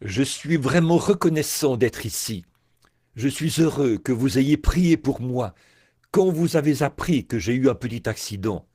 Je suis vraiment reconnaissant d'être ici. Je suis heureux que vous ayez prié pour moi quand vous avez appris que j'ai eu un petit accident.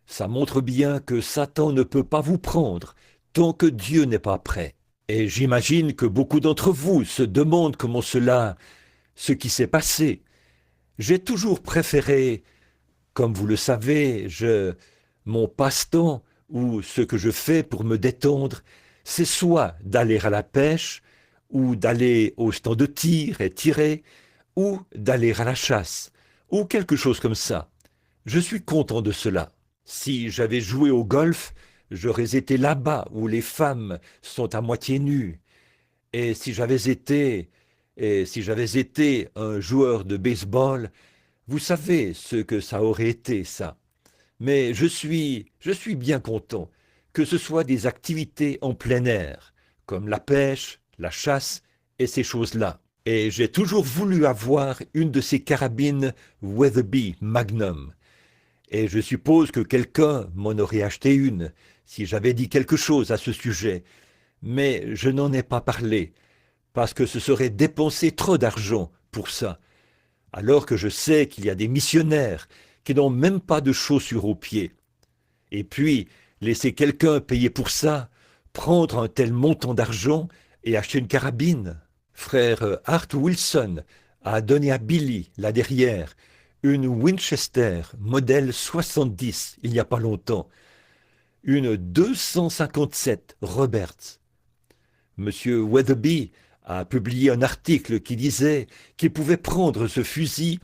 Ça montre bien que Satan ne peut pas vous prendre tant que Dieu n'est pas prêt. Et j'imagine que beaucoup d'entre vous se demandent ce qui s'est passé. J'ai toujours préféré, comme vous le savez, mon passe-temps ou ce que je fais pour me détendre, c'est soit d'aller à la pêche, ou d'aller au stand de tir et tirer, ou d'aller à la chasse, ou quelque chose comme ça. Je suis content de cela. Si j'avais joué au golf, j'aurais été là-bas où les femmes sont à moitié nues. Et si j'avais été un joueur de baseball, vous savez ce que ça aurait été, ça. Mais je suis bien content que ce soit des activités en plein air, comme la pêche, la chasse et ces choses-là. Et j'ai toujours voulu avoir une de ces carabines Weatherby Magnum. Et je suppose que quelqu'un m'en aurait acheté une si j'avais dit quelque chose à ce sujet. Mais je n'en ai pas parlé, parce que ce serait dépenser trop d'argent pour ça, alors que je sais qu'il y a des missionnaires qui n'ont même pas de chaussures aux pieds. Et puis, laisser quelqu'un payer pour ça, prendre un tel montant d'argent et acheter une carabine. Frère Art Wilson a donné à Billy, là derrière, une Winchester modèle 70 il n'y a pas longtemps, une 257 Roberts. Monsieur Weatherby a publié un article qui disait qu'il pouvait prendre ce fusil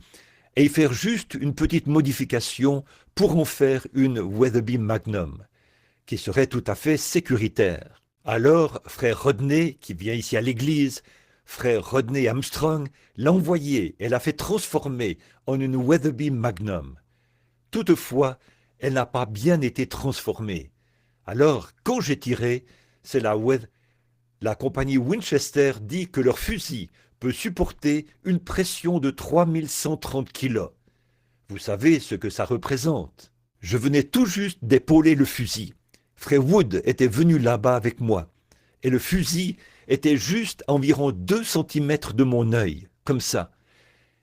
et y faire juste une petite modification pour en faire une Weatherby Magnum, qui serait tout à fait sécuritaire. Alors, frère Rodney, qui vient ici à l'église, frère Rodney Armstrong, l'a envoyée et l'a fait transformer en une Weatherby Magnum. Toutefois, elle n'a pas bien été transformée. Alors, quand j'ai tiré, c'est la compagnie Winchester dit que leur fusil peut supporter une pression de 3130 kilos. Vous savez ce que ça représente. Je venais tout juste d'épauler le fusil. Frère Wood était venu là-bas avec moi, et le fusil était juste à environ 2 centimètres de mon œil, comme ça.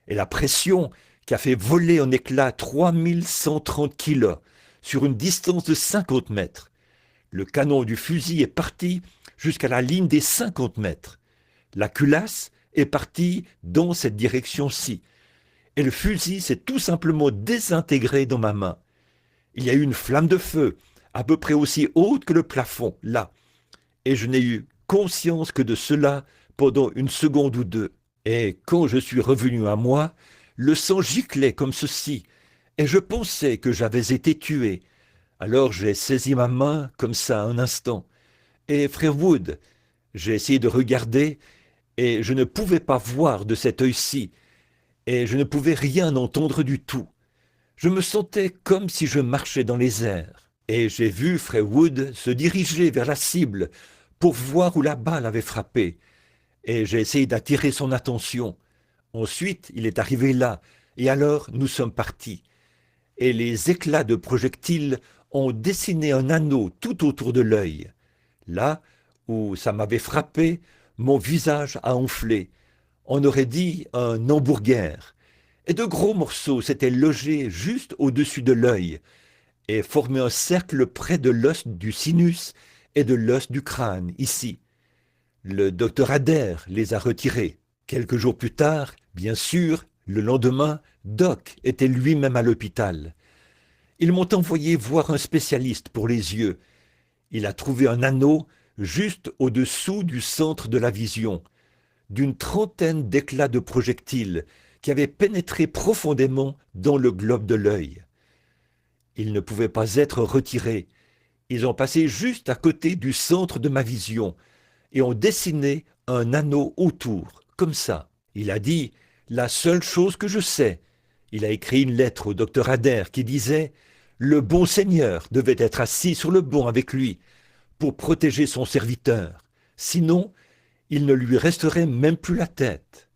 Et la pression qui a fait voler en éclats 3130 kilos sur une distance de 50 mètres. Le canon du fusil est parti jusqu'à la ligne des 50 mètres. La culasse est partie dans cette direction-ci. Et le fusil s'est tout simplement désintégré dans ma main. Il y a eu une flamme de feu, à peu près aussi haute que le plafond, là. Et je n'ai eu conscience que de cela pendant une seconde ou deux. Et quand je suis revenu à moi, le sang giclait comme ceci, et je pensais que j'avais été tué. Alors j'ai saisi ma main comme ça un instant. Et frère Wood, j'ai essayé de regarder, et je ne pouvais pas voir de cet œil-ci, et je ne pouvais rien entendre du tout. Je me sentais comme si je marchais dans les airs. Et j'ai vu frère Wood se diriger vers la cible pour voir où la balle avait frappé. Et j'ai essayé d'attirer son attention. Ensuite, il est arrivé là, et alors nous sommes partis. Et les éclats de projectiles ont dessiné un anneau tout autour de l'œil. Là où ça m'avait frappé, mon visage a enflé. On aurait dit un hamburger. Et de gros morceaux s'étaient logés juste au-dessus de l'œil et formaient un cercle près de l'os du sinus et de l'os du crâne, ici. Le docteur Adair les a retirés. Quelques jours plus tard, bien sûr, le lendemain, Doc était lui-même à l'hôpital. Ils m'ont envoyé voir un spécialiste pour les yeux. Il a trouvé un anneau juste au-dessous du centre de la vision, d'une trentaine d'éclats de projectiles qui avaient pénétré profondément dans le globe de l'œil. Ils ne pouvaient pas être retirés. Ils ont passé juste à côté du centre de ma vision et ont dessiné un anneau autour, comme ça. Il a dit « La seule chose que je sais », il a écrit une lettre au docteur Adair qui disait « Le bon Seigneur devait être assis sur le banc avec lui pour protéger son serviteur. Sinon, il ne lui resterait même plus la tête. »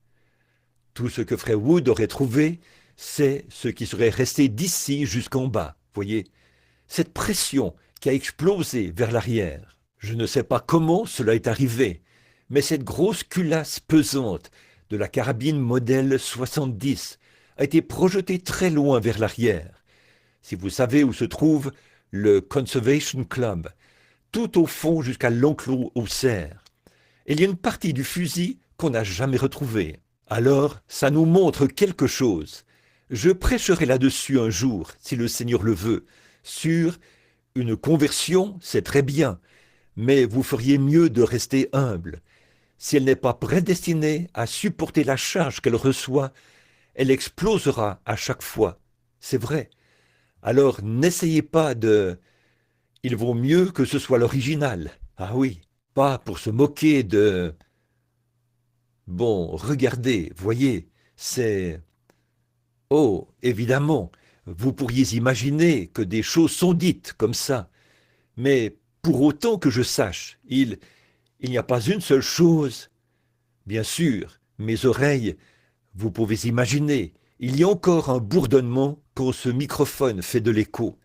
Tout ce que frère Wood aurait trouvé, c'est ce qui serait resté d'ici jusqu'en bas, voyez, cette pression qui a explosé vers l'arrière. Je ne sais pas comment cela est arrivé, mais cette grosse culasse pesante de la carabine modèle 70 a été projetée très loin vers l'arrière. Si vous savez où se trouve le Conservation Club, tout au fond jusqu'à l'enclos au cerf. Il y a une partie du fusil qu'on n'a jamais retrouvée. Alors, ça nous montre quelque chose. Je prêcherai là-dessus un jour, si le Seigneur le veut. Sur une conversion, c'est très bien, mais vous feriez mieux de rester humble. Si elle n'est pas prédestinée à supporter la charge qu'elle reçoit, elle explosera à chaque fois. C'est vrai. Alors n'essayez pas de... Il vaut mieux que ce soit l'original. Ah oui, pas pour se moquer de... Bon, regardez, voyez, c'est... Oh, évidemment, vous pourriez imaginer que des choses sont dites comme ça, mais pour autant que je sache, il n'y a pas une seule chose. Bien sûr, mes oreilles, vous pouvez imaginer, il y a encore un bourdonnement quand ce microphone fait de l'écho.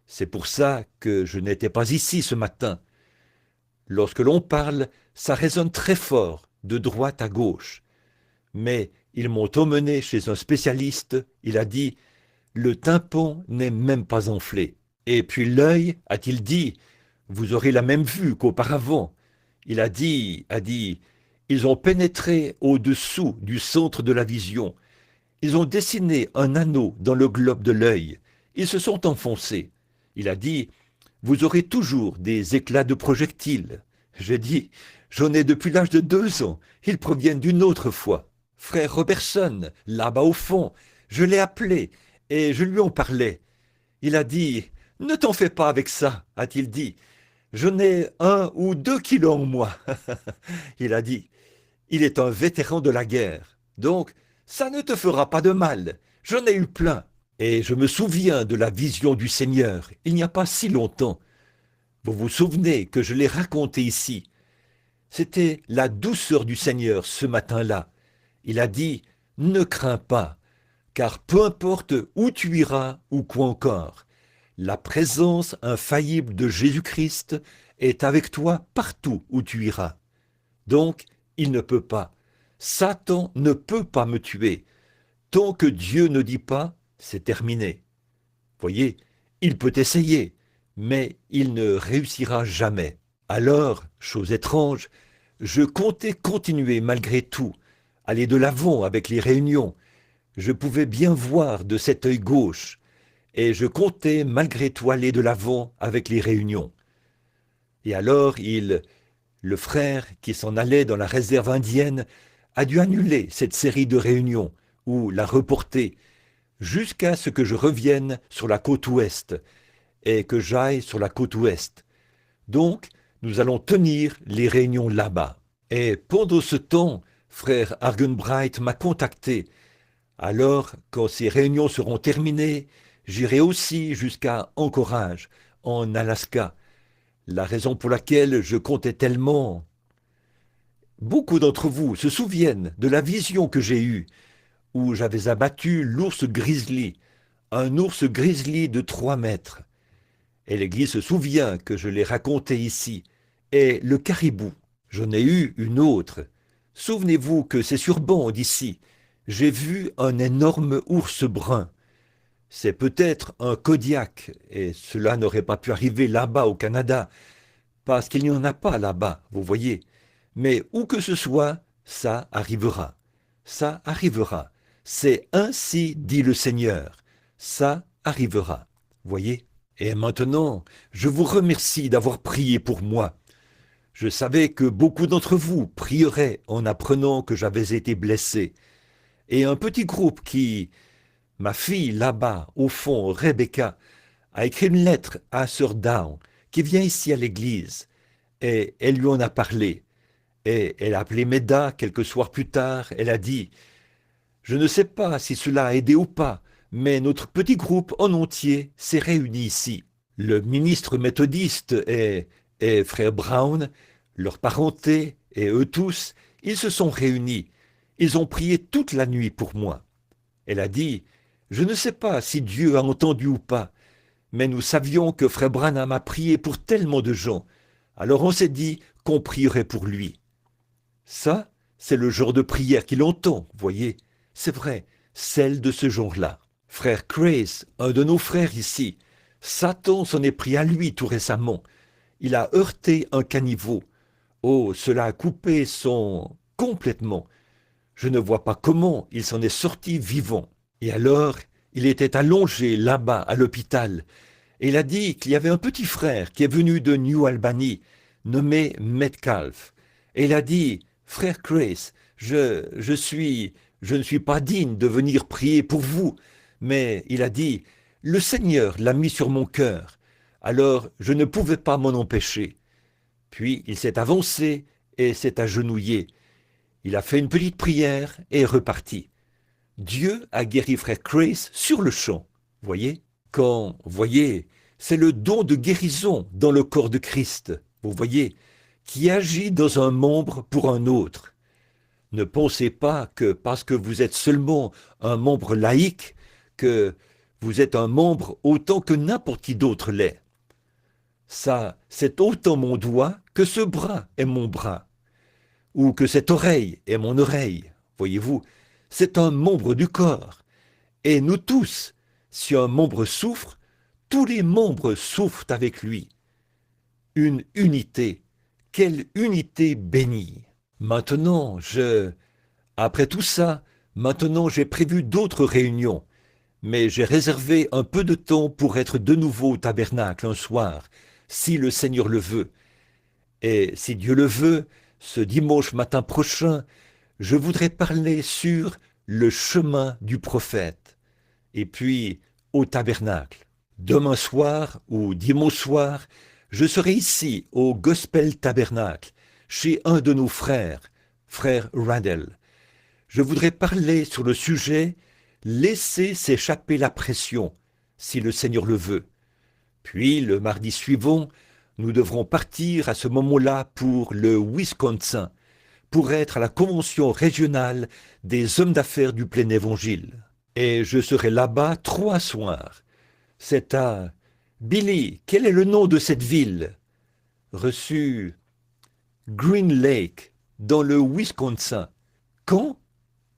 C'est pour ça que je n'étais pas ici ce matin. Lorsque l'on parle, ça résonne très fort, de droite à gauche. Mais ils m'ont emmené chez un spécialiste, il a dit « Le tympan n'est même pas enflé ». Et puis l'œil, a-t-il dit « Vous aurez la même vue qu'auparavant ». Il a dit « Ils ont pénétré au-dessous du centre de la vision. Ils ont dessiné un anneau dans le globe de l'œil. Ils se sont enfoncés. » Il a dit « Vous aurez toujours des éclats de projectiles. » J'ai dit « J'en ai depuis l'âge de 2 ans. Ils proviennent d'une autre fois. » Frère Robertson, là-bas au fond, je l'ai appelé et je lui en parlais. Il a dit « Ne t'en fais pas avec ça, a-t-il dit. Je n'ai 1 ou 2 kilos en moi. » Il a dit « Il est un vétéran de la guerre. Donc, ça ne te fera pas de mal. J'en ai eu plein. » Et je me souviens de la vision du Seigneur, il n'y a pas si longtemps. Vous vous souvenez que je l'ai raconté ici. C'était la douceur du Seigneur ce matin-là. Il a dit « Ne crains pas, car peu importe où tu iras ou quoi encore, la présence infaillible de Jésus-Christ est avec toi partout où tu iras. Donc, il ne peut pas. Satan ne peut pas me tuer. Tant que Dieu ne dit pas, c'est terminé. Voyez, il peut essayer, mais il ne réussira jamais. Alors, chose étrange, je comptais continuer malgré tout, aller de l'avant avec les réunions. Je pouvais bien voir de cet œil gauche, et je comptais malgré tout aller de l'avant avec les réunions. Et alors le frère qui s'en allait dans la réserve indienne, a dû annuler cette série de réunions, ou la reporter, jusqu'à ce que je revienne sur la côte ouest, et que j'aille sur la côte ouest. Donc, nous allons tenir les réunions là-bas. Et pendant ce temps, frère Argenbright m'a contacté. Alors, quand ces réunions seront terminées, j'irai aussi jusqu'à Anchorage, en Alaska. La raison pour laquelle je comptais tellement... Beaucoup d'entre vous se souviennent de la vision que j'ai eue, où j'avais abattu l'ours grizzly, un ours grizzly de 3 mètres. Et l'Église se souvient que je l'ai raconté ici. Et le caribou, j'en ai eu une autre. Souvenez-vous que c'est sur bande ici. J'ai vu un énorme ours brun. C'est peut-être un Kodiak, et cela n'aurait pas pu arriver là-bas au Canada, parce qu'il n'y en a pas là-bas, vous voyez. Mais où que ce soit, ça arrivera. Ça arrivera. C'est ainsi dit le Seigneur. Ça arrivera. Voyez? Et maintenant, je vous remercie d'avoir prié pour moi. Je savais que beaucoup d'entre vous prieraient en apprenant que j'avais été blessé. Et un petit groupe qui... Ma fille, là-bas, au fond, Rebecca, a écrit une lettre à Sir Down, qui vient ici à l'église, et elle lui en a parlé. Et elle a appelé Meda quelques soirs plus tard, elle a dit « Je ne sais pas si cela a aidé ou pas, mais notre petit groupe en entier s'est réuni ici. Le ministre méthodiste et frère Brown, leur parenté et eux tous, ils se sont réunis. Ils ont prié toute la nuit pour moi. » Elle a dit « Je ne sais pas si Dieu a entendu ou pas, mais nous savions que frère Branham a prié pour tellement de gens. Alors on s'est dit qu'on prierait pour lui. » Ça, c'est le genre de prière qu'il entend, voyez. C'est vrai, celle de ce jour-là. Frère Grace, un de nos frères ici, Satan s'en est pris à lui tout récemment. Il a heurté un caniveau. Oh, cela a coupé son... complètement. Je ne vois pas comment il s'en est sorti vivant. Et alors, il était allongé là-bas à l'hôpital. Et il a dit qu'il y avait un petit frère qui est venu de New Albany, nommé Metcalf. Et il a dit, frère Grace, je ne suis pas digne de venir prier pour vous. Mais il a dit, le Seigneur l'a mis sur mon cœur. Alors je ne pouvais pas m'en empêcher. Puis il s'est avancé et s'est agenouillé. Il a fait une petite prière et est reparti. Dieu a guéri frère Grace sur le champ. Voyez? Voyez, c'est le don de guérison dans le corps de Christ, vous voyez, qui agit dans un membre pour un autre. Ne pensez pas que parce que vous êtes seulement un membre laïque, que vous êtes un membre autant que n'importe qui d'autre l'est. Ça, c'est autant mon doigt que ce bras est mon bras, ou que cette oreille est mon oreille, voyez-vous, c'est un membre du corps. Et nous tous, si un membre souffre, tous les membres souffrent avec lui. Une unité, quelle unité bénie. Après tout ça, maintenant j'ai prévu d'autres réunions, mais j'ai réservé un peu de temps pour être de nouveau au tabernacle un soir, si le Seigneur le veut. Et si Dieu le veut, ce dimanche matin prochain, je voudrais parler sur le chemin du prophète, et puis au tabernacle. Demain soir ou dimanche soir, je serai ici au Gospel Tabernacle, chez un de nos frères, frère Radel. Je voudrais parler sur le sujet « Laisser s'échapper la pression », si le Seigneur le veut. Puis, le mardi suivant, nous devrons partir à ce moment-là pour le Wisconsin, pour être à la convention régionale des hommes d'affaires du plein évangile. Et je serai là-bas 3 soirs. C'est à... Billy, quel est le nom de cette ville? Reçu Green Lake, dans le Wisconsin. Quand?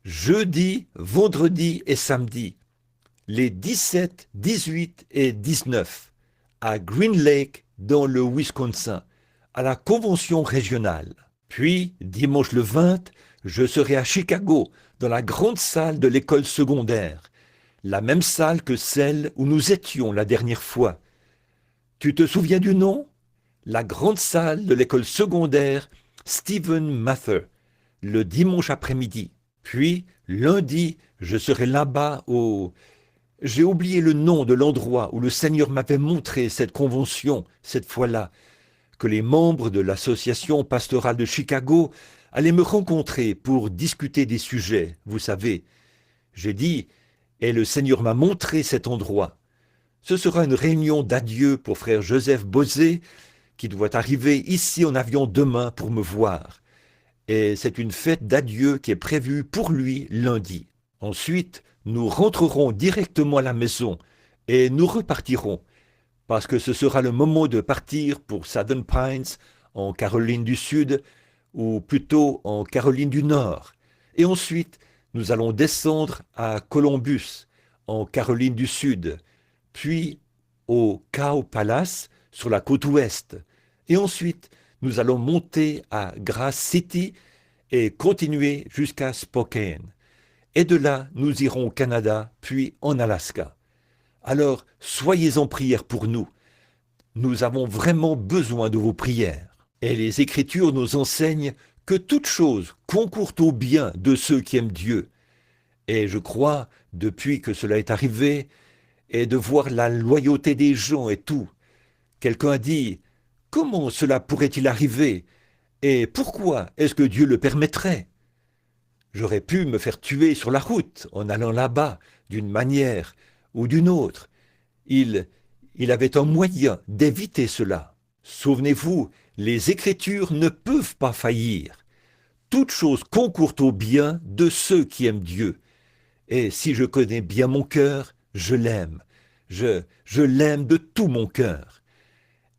Jeudi, vendredi et samedi. Les 17, 18 et 19. À Green Lake, dans le Wisconsin, à la convention régionale. Puis, dimanche le 20, je serai à Chicago, dans la grande salle de l'école secondaire, la même salle que celle où nous étions la dernière fois. Tu te souviens du nom? La grande salle de l'école secondaire Stephen Mather, le dimanche après-midi. Puis, lundi, je serai là-bas au... J'ai oublié le nom de l'endroit où le Seigneur m'avait montré cette convention, cette fois-là, que les membres de l'association pastorale de Chicago allaient me rencontrer pour discuter des sujets, vous savez. J'ai dit, et le Seigneur m'a montré cet endroit. Ce sera une réunion d'adieu pour frère Joseph Bosé, qui doit arriver ici en avion demain pour me voir. Et c'est une fête d'adieu qui est prévue pour lui lundi. Ensuite, nous rentrerons directement à la maison et nous repartirons, parce que ce sera le moment de partir pour Southern Pines, en Caroline du Sud, ou plutôt en Caroline du Nord. Et ensuite, nous allons descendre à Columbus, en Caroline du Sud, puis au Cow Palace, sur la côte ouest. Et ensuite, nous allons monter à Grass City et continuer jusqu'à Spokane. Et de là, nous irons au Canada, puis en Alaska. Alors, soyez en prière pour nous. Nous avons vraiment besoin de vos prières. Et les Écritures nous enseignent que toute chose concourt au bien de ceux qui aiment Dieu. Et je crois, depuis que cela est arrivé, et de voir la loyauté des gens et tout, quelqu'un a dit, comment cela pourrait-il arriver? Et pourquoi est-ce que Dieu le permettrait? J'aurais pu me faire tuer sur la route en allant là-bas, d'une manière ou d'une autre. Il avait un moyen d'éviter cela. Souvenez-vous, les Écritures ne peuvent pas faillir. Toute chose concourt au bien de ceux qui aiment Dieu. Et si je connais bien mon cœur, je l'aime. Je l'aime de tout mon cœur.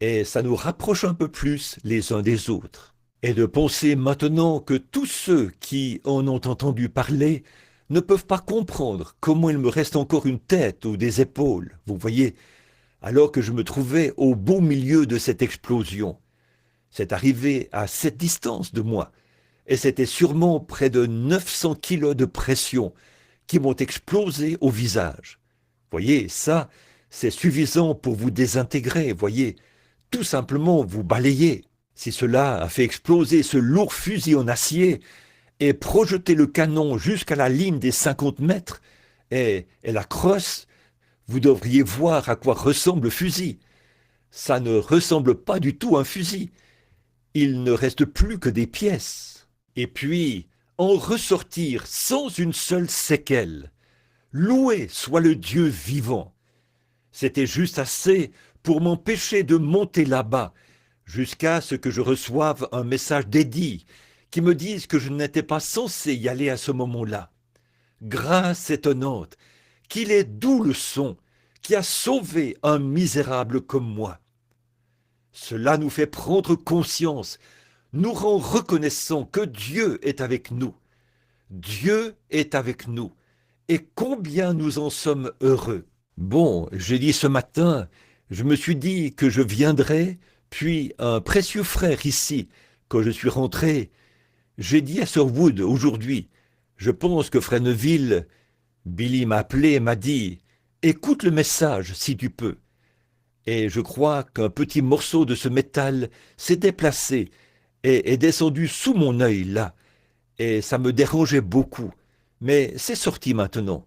Et ça nous rapproche un peu plus les uns des autres. Et de penser maintenant que tous ceux qui en ont entendu parler ne peuvent pas comprendre comment il me reste encore une tête ou des épaules, vous voyez, alors que je me trouvais au beau milieu de cette explosion. C'est arrivé à cette distance de moi, et c'était sûrement près de 900 kilos de pression qui m'ont explosé au visage. Voyez, ça, c'est suffisant pour vous désintégrer, voyez, tout simplement vous balayer. Si cela a fait exploser ce lourd fusil en acier et projeter le canon jusqu'à la ligne des 50 mètres, et la crosse, vous devriez voir à quoi ressemble le fusil. Ça ne ressemble pas du tout à un fusil. Il ne reste plus que des pièces. Et puis, en ressortir sans une seule séquelle. Loué soit le Dieu vivant. C'était juste assez pour m'empêcher de monter là-bas, jusqu'à ce que je reçoive un message d'Eddie qui me dise que je n'étais pas censé y aller à ce moment-là. Grâce étonnante, qu'il est doux le son qui a sauvé un misérable comme moi. Cela nous fait prendre conscience, nous rend reconnaissants que Dieu est avec nous. Dieu est avec nous. Et combien nous en sommes heureux. Bon, j'ai dit ce matin, je me suis dit que je viendrais, puis un précieux frère ici, quand je suis rentré, j'ai dit à Sir Wood aujourd'hui, je pense que Fresneville, Billy m'a appelé et m'a dit, écoute le message si tu peux. Et je crois qu'un petit morceau de ce métal s'est déplacé et est descendu sous mon œil là, et ça me dérangeait beaucoup. Mais c'est sorti maintenant.